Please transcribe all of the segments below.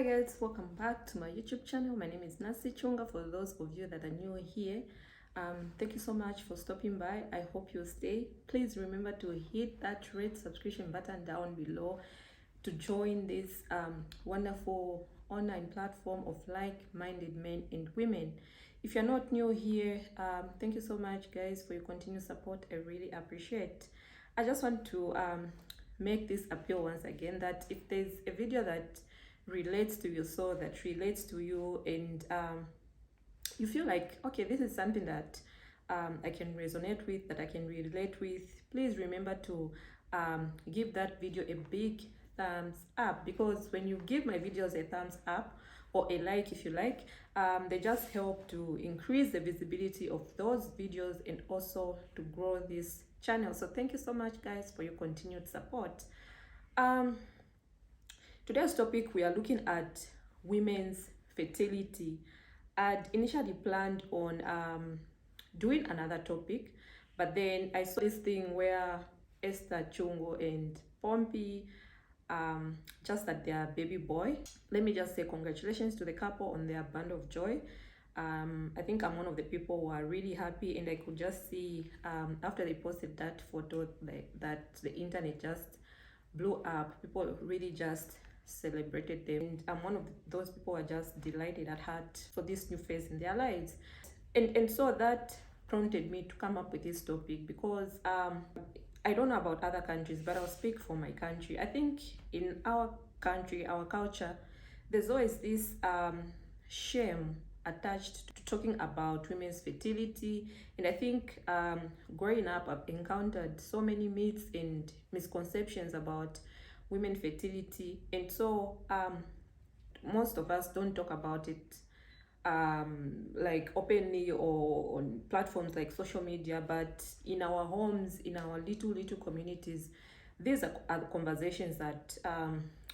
guys, welcome back to my YouTube channel. My name is Nasi Chunga. For those of you that are new here, thank you so much for stopping by. I hope you'll stay. Please remember to hit that red subscription button down below to join this wonderful online platform of like-minded men and women. If you're not new here, thank you so much guys for your continued support. I really appreciate. I just want to make this appeal once again that if there's a video that relates to your soul, that relates to you, and you feel like, okay, this is something that I can resonate with, that I can relate with, please remember to give that video a big thumbs up, because when you give my videos a thumbs up or a like if you like, they just help to increase the visibility of those videos and also to grow this channel. So thank you so much guys for your continued support. Today's topic, we are looking at women's fertility. I'd initially planned on doing another topic, but then I saw this thing where Esther Chungo and Pompey just had their baby boy. Let me just say congratulations to the couple on their band of joy. I think I'm one of the people who are really happy, and I could just see after they posted that photo that the internet just blew up. People really just celebrated them, and I'm one of those people who are just delighted at heart for this new phase in their lives. And so that prompted me to come up with this topic, because I don't know about other countries, but I'll speak for my country. I think in our country, our culture, there's always this shame attached to talking about women's fertility. And I think growing up, I've encountered so many myths and misconceptions about women fertility, and so most of us don't talk about it like openly or on platforms like social media, but in our homes, in our little communities, these are the conversations that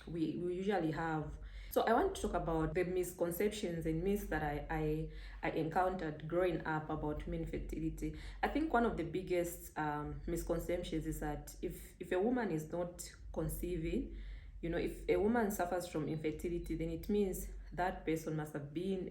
we usually have. So I want to talk about the misconceptions and myths that I encountered growing up about women fertility. I think one of the biggest misconceptions is that if a woman is not conceiving, you know, if a woman suffers from infertility, then it means that person must have been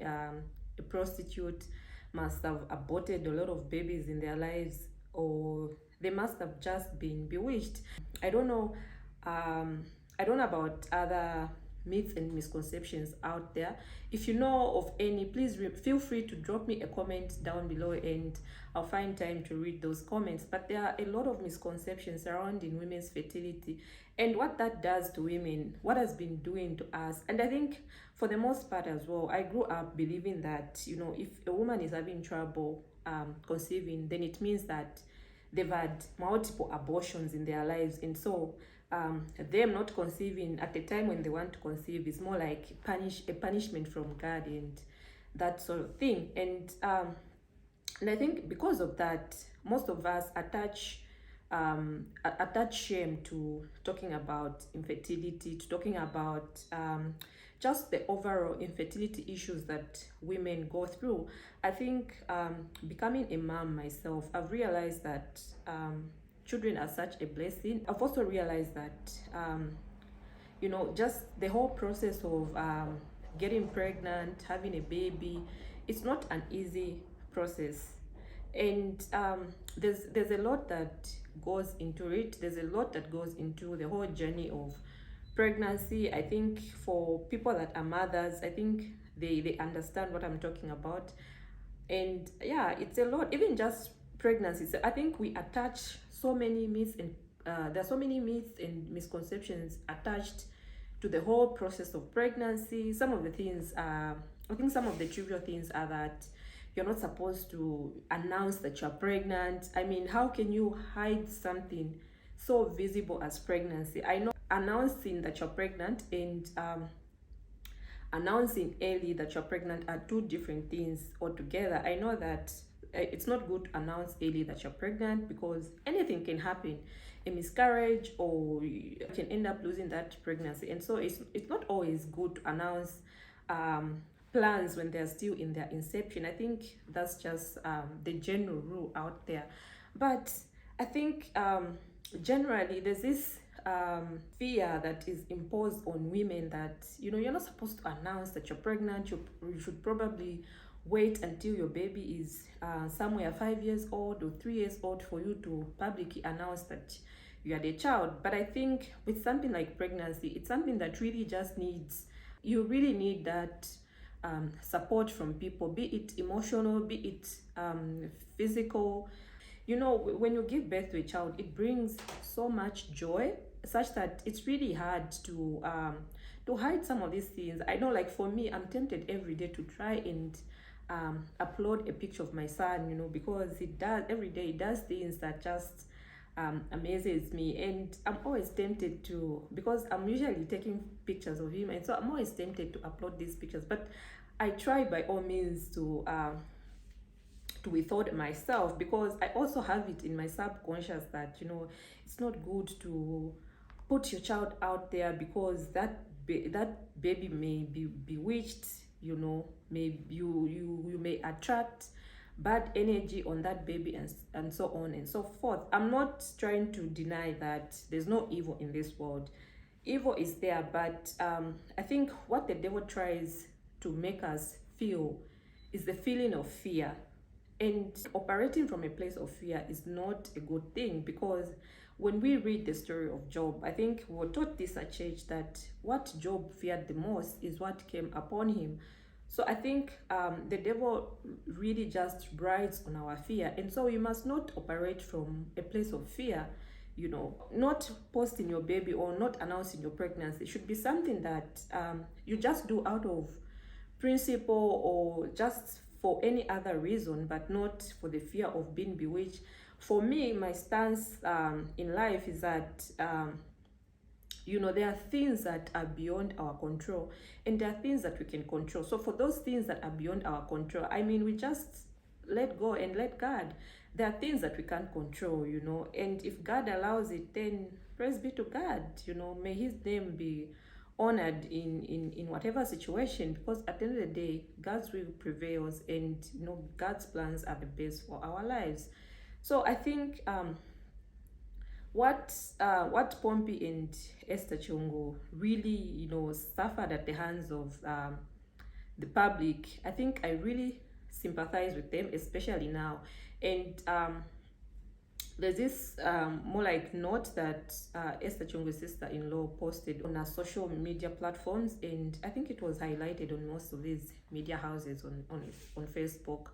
a prostitute, must have aborted a lot of babies in their lives, or they must have just been bewitched. I don't know about other myths and misconceptions out there. If you know of any, please feel free to drop me a comment down below, and I'll find time to read those comments. But there are a lot of misconceptions surrounding women's fertility and what that does to women, what has been doing to us. And I think for the most part as well, I grew up believing that, you know, if a woman is having trouble conceiving, then it means that they've had multiple abortions in their lives, and so them not conceiving at the time when they want to conceive is more like a punishment from God and that sort of thing. And I think because of that, most of us attach shame to talking about infertility, to talking about just the overall infertility issues that women go through. I think becoming a mom myself, I've realized that children are such a blessing. I've also realized that you know, just the whole process of getting pregnant, having a baby, it's not an easy process, and there's a lot that goes into it. There's a lot that goes into the whole journey of pregnancy. I think for people that are mothers, I think they understand what I'm talking about. And yeah, it's a lot. Even just pregnancy, so I think we attach so many myths, and there are so many myths and misconceptions attached to the whole process of pregnancy. Some of the things I think some of the trivial things are that you're not supposed to announce that you're pregnant. I mean, how can you hide something so visible as pregnancy? I know announcing that you're pregnant and announcing early that you're pregnant are two different things altogether. I know that it's not good to announce early that you're pregnant, because anything can happen, a miscarriage, or you can end up losing that pregnancy. And so it's not always good to announce plans when they're still in their inception. I think that's just the general rule out there. But I think generally there's this fear that is imposed on women that, you know, you're not supposed to announce that you're pregnant. You should probably wait until your baby is somewhere 5 years old or 3 years old for you to publicly announce that you had a child. But I think with something like pregnancy, it's something that really just needs, you really need that support from people, be it emotional, be it physical. You know, when you give birth to a child, it brings so much joy, such that it's really hard to hide some of these things. I know, like for me, I'm tempted every day to try and upload a picture of my son, you know, because it does every day, it does things that just amazes me. And I'm always tempted to, because I'm usually taking pictures of him, and so I'm always tempted to upload these pictures, but I try by all means to withhold myself, because I also have it in my subconscious that, you know, it's not good to put your child out there, because that baby may be bewitched, you know, may you may attract bad energy on that baby, and so on and so forth. I'm not trying to deny that there's no evil in this world. Evil is there, but I think what the devil tries to make us feel is the feeling of fear. And operating from a place of fear is not a good thing, because when we read the story of Job, I think we were taught this at church, that what Job feared the most is what came upon him. So I think the devil really just rides on our fear. And so you must not operate from a place of fear. You know, not posting your baby or not announcing your pregnancy should be something that you just do out of principle, or just for any other reason, but not for the fear of being bewitched. For me, my stance in life is that you know, there are things that are beyond our control, and there are things that we can control. So for those things that are beyond our control, I mean, we just let go and let God. There are things that we can't control, you know, and if God allows it, then praise be to God. You know, may his name be honored in whatever situation, because at the end of the day, God's will prevails, and you know, God's plans are the best for our lives. So I think what Pompey and Esther Chungu really, you know, suffered at the hands of the public, I think I really sympathize with them, especially now. And there's this more like note that Esther Chungu's sister-in-law posted on her social media platforms, and I think it was highlighted on most of these media houses on Facebook.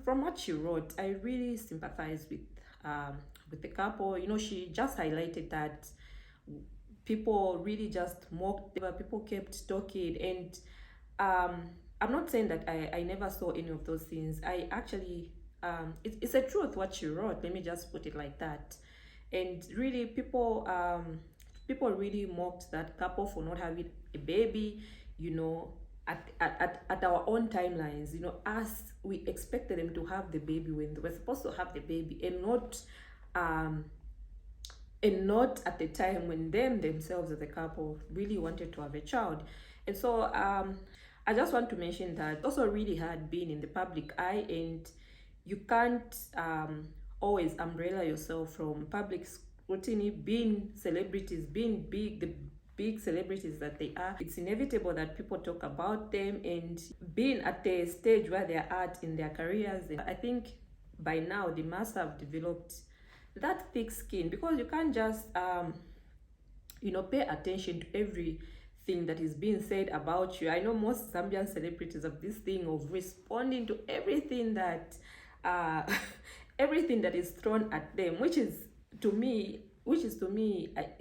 From what she wrote, I really sympathize with the couple. You know, she just highlighted that people really just mocked, people kept talking, and I'm not saying that I never saw any of those things. I actually it's a truth what she wrote, let me just put it like that. And really, people really mocked that couple for not having a baby, you know, at our own timelines. You know, us, we expected them to have the baby when they were supposed to have the baby, and not at the time when themselves as a couple really wanted to have a child. And so I just want to mention that it's also really hard being in the public eye, and you can't always umbrella yourself from public scrutiny. Being celebrities, being the big celebrities that they are, it's inevitable that people talk about them, and being at the stage where they're at in their careers, and I think by now they must have developed that thick skin, because you can't just you know, pay attention to everything that is being said about you. I know most Zambian celebrities have this thing of responding to everything that everything that is thrown at them, which is to me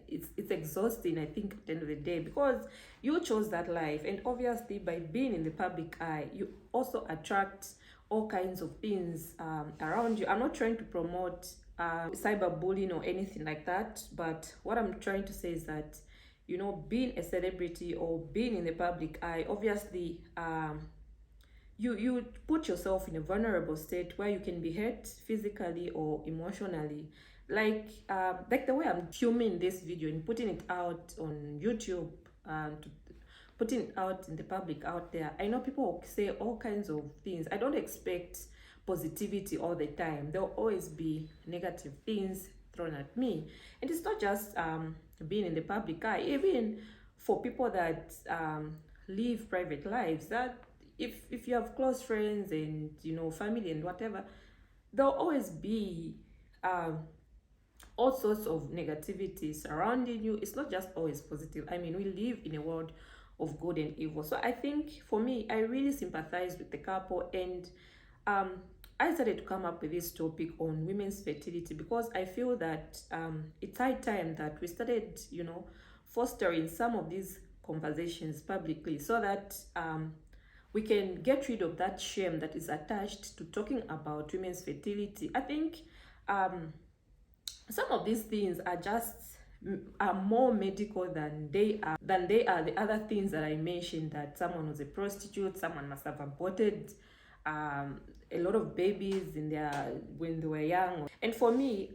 it's exhausting, I think, at the end of the day, because you chose that life, and obviously by being in the public eye, you also attract all kinds of things around you. I'm not trying to promote cyberbullying or anything like that, but what I'm trying to say is that, you know, being a celebrity or being in the public eye, obviously you put yourself in a vulnerable state where you can be hurt physically or emotionally, like the way I'm filming this video and putting it out on YouTube, putting it out in the public out there. I know people say all kinds of things. I don't expect positivity all the time. There'll always be negative things, thrown at me. And it's not just being in the public eye, even for people that live private lives, that if you have close friends and family and whatever, there'll always be um, all sorts of negativity surrounding you. It's not just always positive. I mean, we live in a world of good and evil. So I think for me, I really sympathize with the couple, and um, I started to come up with this topic on women's fertility because I feel that it's high time that we started, fostering some of these conversations publicly, so that we can get rid of that shame that is attached to talking about women's fertility. I think some of these things are more medical than they are the other things that I mentioned, that someone was a prostitute, someone must have aborted a lot of babies when they were young. And for me,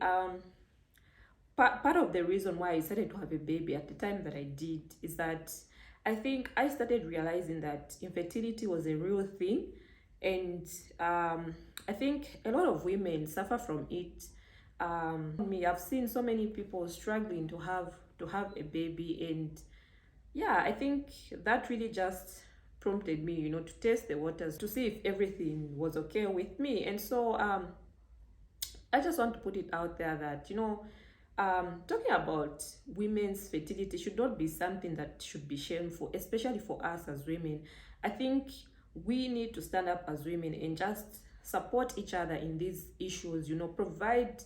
part of the reason why I started to have a baby at the time that I did is that I think I started realizing that infertility was a real thing, and I think a lot of women suffer from it. I've seen so many people struggling to have a baby, and yeah, I think that really just prompted me, to test the waters to see if everything was okay with me. And so I just want to put it out there that talking about women's fertility should not be something that should be shameful, especially for us as women. I think we need to stand up as women and just support each other in these issues, provide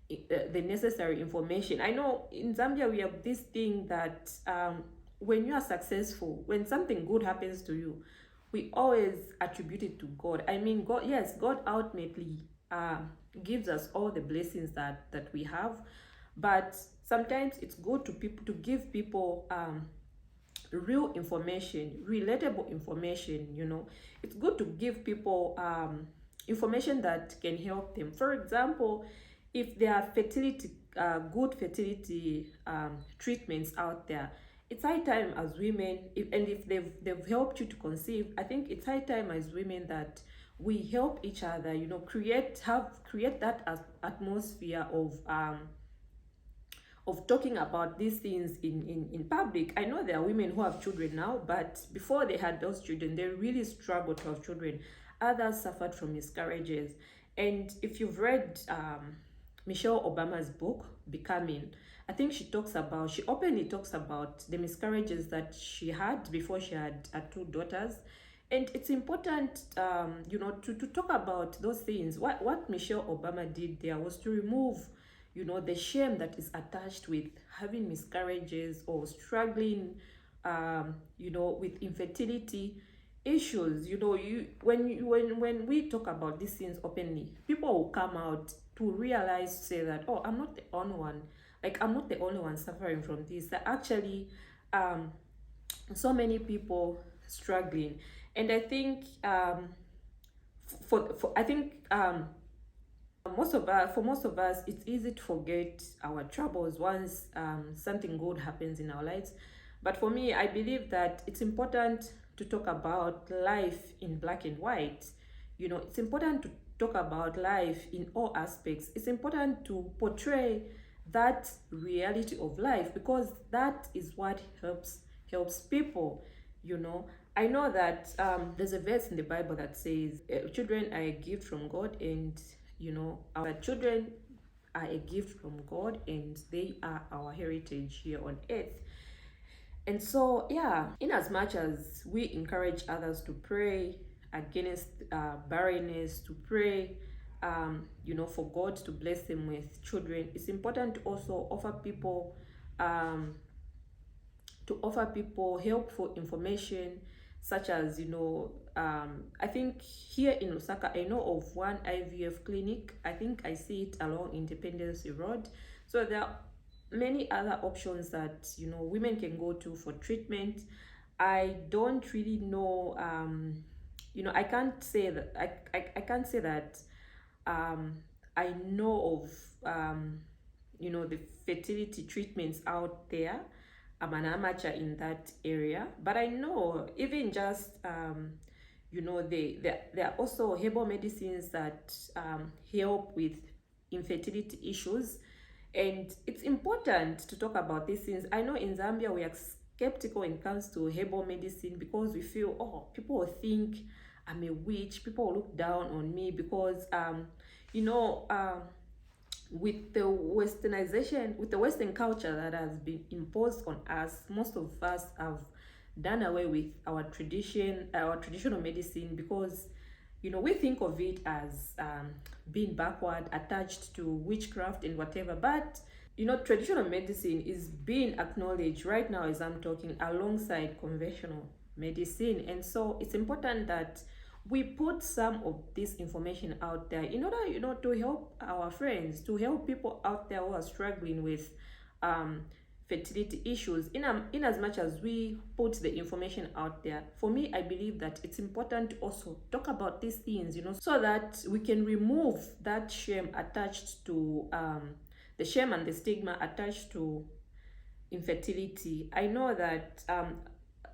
the necessary information. I know in Zambia we have this thing that when you are successful, when something good happens to you, we always attribute it to God. I mean, God, yes, God ultimately gives us all the blessings that we have, but sometimes it's good to give people real information, relatable information. It's good to give people information that can help them. For example, if there are good fertility treatments out there, it's high time as women, if they've helped you to conceive, I think it's high time as women that we help each other, create that atmosphere of talking about these things in public. I know there are women who have children now, but before they had those children, they really struggled to have children. Others suffered from miscarriages. And if you've read Michelle Obama's book, Becoming, I think she openly talks about the miscarriages that she had before she had her two daughters. And it's important, to talk about those things. What Michelle Obama did there was to remove, the shame that is attached with having miscarriages or struggling, with infertility issues. When we talk about these things openly, people will come out to say that, oh, I'm not the only one. Like, I'm not the only one suffering from this. There are actually so many people struggling. And I think for most of us, it's easy to forget our troubles once something good happens in our lives. But for me, I believe that it's important to talk about life in black and white. It's important to talk about life in all aspects. It's important to portray that reality of life, because that is what helps people. I know that there's a verse in the Bible that says children are a gift from God, and our children are a gift from God, and they are our heritage here on earth. And so, yeah, in as much as we encourage others to pray against barrenness, to pray for God to bless them with children, it's important to also offer people helpful information, such as I think here in Osaka, I know of one IVF clinic. I think I see it along Independence Road. So there are many other options that women can go to for treatment. I don't really know. I can't say that I can't say that I know of the fertility treatments out there. I'm an amateur in that area, but I know even just there are also herbal medicines that help with infertility issues. And it's important to talk about these things. I know in Zambia we are skeptical when it comes to herbal medicine because we feel, oh, people will think I'm a witch, people will look down on me because you know with the westernization, with the Western culture that has been imposed on us, most of us have done away with our tradition, our traditional medicine, because we think of it as being backward, attached to witchcraft and whatever. But traditional medicine is being acknowledged right now as I'm talking, alongside conventional medicine. And so it's important that we put some of this information out there in order to help our friends, to help people out there who are struggling with fertility issues. In as much as we put the information out there, for me, I believe that it's important to also talk about these things, so that we can remove that shame attached to the shame and the stigma attached to infertility. I know that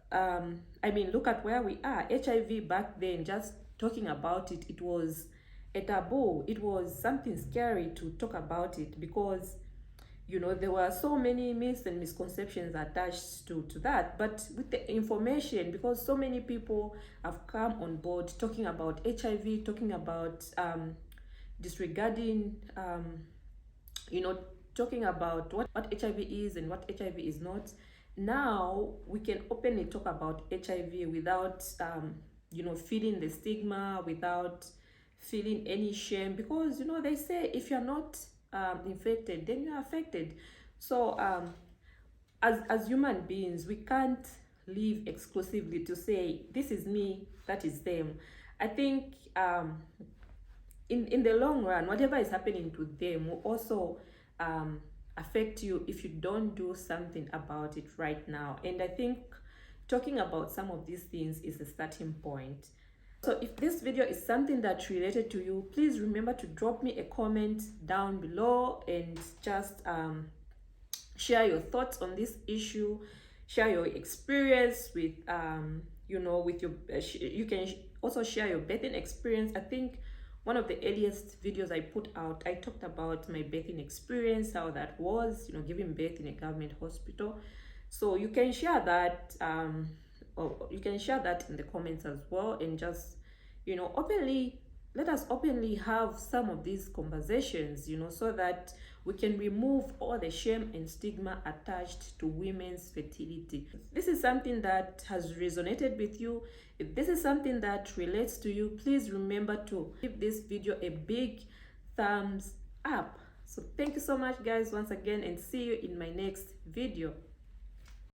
I mean, look at where we are. HIV back then, just talking about it, it was a taboo. It was something scary to talk about it because there were so many myths and misconceptions attached to that. But with the information, because so many people have come on board talking about HIV, talking about disregarding talking about what HIV is and what HIV is not. Now we can openly talk about HIV without feeling the stigma, without feeling any shame, because they say if you're not infected, then you're affected. So as human beings, we can't live exclusively to say this is me, that is them. I think in the long run, whatever is happening to them will also affect you if you don't do something about it right now. And I think talking about some of these things is a starting point. So if this video is something that's related to you, please remember to drop me a comment down below and just share your thoughts on this issue, share your experience with with your you can also share your birthing experience. I think one of the earliest videos I put out, I talked about my birthing experience, how that was, giving birth in a government hospital. So you can share that or you can share that in the comments as well, and just openly, let us openly have some of these conversations, so that we can remove all the shame and stigma attached to women's fertility. If this is something that has resonated with you, if this is something that relates to you, please remember to give this video a big thumbs up. So thank you so much, guys, once again, and see you in my next video.